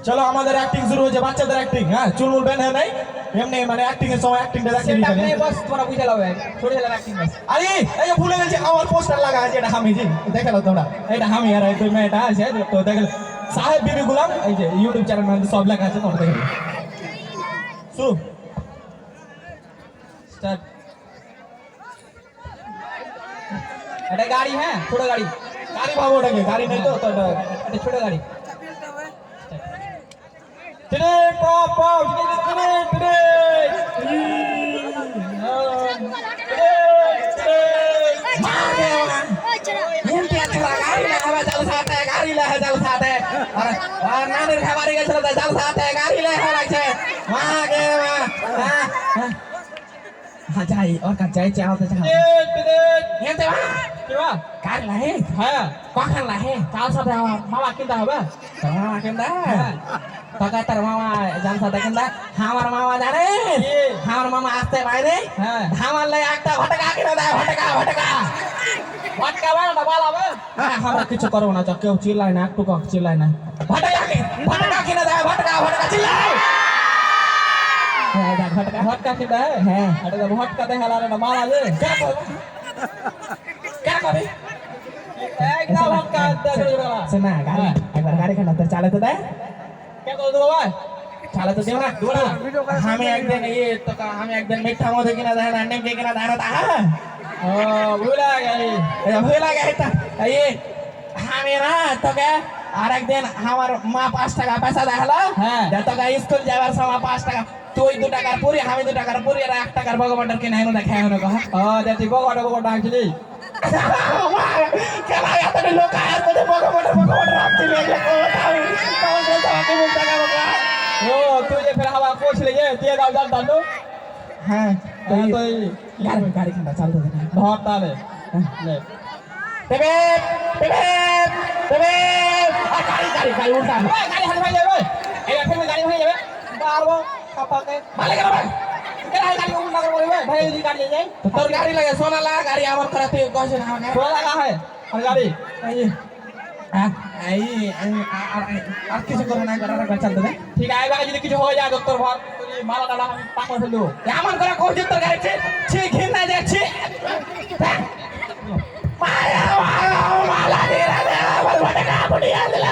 চলো আমাদের অ্যাক্টিং শুরু হয়েছে, বাচ্চাদের অ্যাক্টিং। হ্যাঁ, চুলমুল বেন হয় নাই, এমনি মানে অ্যাক্টিং এর সময় অ্যাক্টিংটা দেখিয়ে দিতে হবে। বস তোমরা বুঝে লবে ছোট ছেলের অ্যাক্টিং বাস। আরে এই যে ভুলে গেছি, আমার পোস্টার লাগা আছে, এটা হামি জি দেখে নাও তোমরা। এটা হামি আর এই মেয়েটা আছে তো দেখে সাহেব বিবি গুলাম, এই যে ইউটিউব চ্যানেল মধ্যে সব লেখা আছে, তোমরা দেখে শুরু স্টার্ট। এটা গাড়ি, হ্যাঁ ছোট গাড়ি। গাড়ি ভাবো ওটাকে, গাড়ি নেই তো তো এটা ছোট গাড়ি। Tray pop pop tray tray नानी खबर गल जल साथे गाड़ी ले लागছে मां गे मां हां जाई और का जाई चाहो तो चाहो এতে মা কি বা গাড়ি লাহে হ্যাঁ কখন লাহে চাল সাথে মামা কিনতে হবে। মামা কেন্দা তোকে তোর মামা জাল সাথে কেন্দা আমার মামা জানে আমার মামা আসতে বাইরে হ্যাঁ আমার লাই একটা ভটকা কিনে দেয় ভটকা ভটকা ভটকা বা ডাবাল হবে। আমরা কিছু করবো না, কেউ চিল্লায় না, একটু চিল্লায় না, ভটকা কিনে দেয় ভটকা ভটকা চিল্লায় ভটকা ভটকা কিনতে হবে। হ্যাঁ এটা তো ভটকা দেখা লাগে না মাল আছে। क्या करे একটা ভটকা দেখো বাবা। सुना गाड़ी एक बार गाड़ी खड़ा तो चाले तो दे কে কল দেবো ভাই? चाले तो देव ना हमें एक दिन ये तो हमें एक दिन मीठा मोदे किना दाना अन्ने के किना दाना था ও ভুলা গেলি। भूला गया था ये हमें ना तो क्या আর একদিন আমার মা 5 টাকা পয়সা দেখালো হ্যাঁ যত গা স্কুল যাবার সময় 5 টাকা তুই 2 টাকার পুরি আমি 2 টাকার পুরি আর 1 টাকার ভগবানটার কিনা এনে দেখায় না কহ ও দেখি বগড় বগড় ডাকছিলি। কেলা এত লোক আর তো ভগবান রাখতে লাগলে কোথাও কোন বলতে আমাকে মুখ টাকা বাবা ও তুই যে ফের হাওয়া কোছলে যে দিয়ে দাও জান দাও। হ্যাঁ তুই গাড়ি গাড়ি কিনা চালতে দে ধর তালে লে দেবে দেবে দেবে আর গাড়ি গাড়ি গাড়ি উল্টা গাড়ি হাতে ভাই যাবে। এই ফের গাড়ি ভাই যাবে বারবো কাপাকে ভালো গেল ভাই কেন গাড়ি উল্টা করে বলবে ভাই এই গাড়ি যাই তোর গাড়ি লাগে সোনালা গাড়ি আমার করে তুই কইছ না আমাকে তোরা লাগা হয় আর গাড়ি এই আর কিছু করে না করে চালতে দে ঠিক আছে। এবার যদি কিছু হয়ে যায় ডক্টর ভর তুই মালা ডালা আমি পাকড় ফেলবো। আমার করে কইছ তোর গাড়ি ছি ঘিনা যাচ্ছে মায়া মালা দিরা দে আমার ভটকা বুড়িয়া দিলা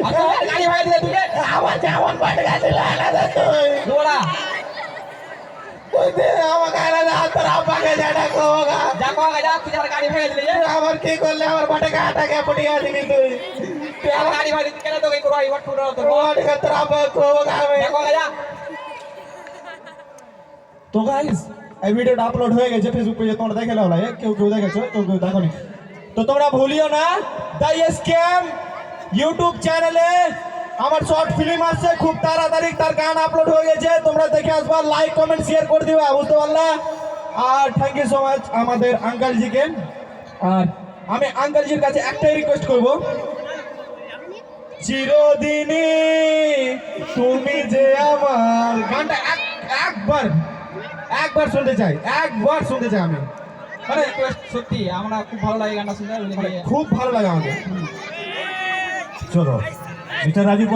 আচ্ছা গাড়ি ভাই দিয়ে তুই আমার যেমন ভটকা দিলা না তুই দৌড়া তুই দে আমার গাড়ি না তোর আব্বাকে জানা কোগা যা কোগা যা তুই গাড়ি ভাই দিলে আমার কি করলে আমার ভটকা আটাকে বুড়িয়া দিলি তুই তুই আমার গাড়ি ভাই কেন তো কই করই ওট ফুটো তো ভটকা তোর আব্বা কোগা যা কোগা যা। তো গাইস এই ভিডিওটা আপলোড হয়ে গেছে ফেসবুক পেজে, তোমরা দেখে নাও, কেউ কেউ দেখেছো কেউ কেউ দেখোনি। তো তোমরা ভুলিও না দ্য স্ক্যাম ইউটিউব চ্যানেলে আমার শর্ট ফিল্ম আসছে, খুব তাড়াতাড়ি তার গান আপলোড হয়ে গেছে, তোমরা দেখে আসবা, লাইক কমেন্ট শেয়ার করে দিবা, বুঝতে পারলা? আর থ্যাংক ইউ সো মাচ আমাদের আঙ্কেলজিকে। আর আমি আঙ্কেলজির কাছে একটাই রিকোয়েস্ট করব, চিরদিনই তুমি যে আমার গানটা একবার শুনতে চাই, একবার শুনতে চাই আমি, মানে সত্যি আমরা খুব ভালো লাগে গানটা শুনতে। খুব ভালো লাগে আমাদের। চলো মিস্টার রাজীব।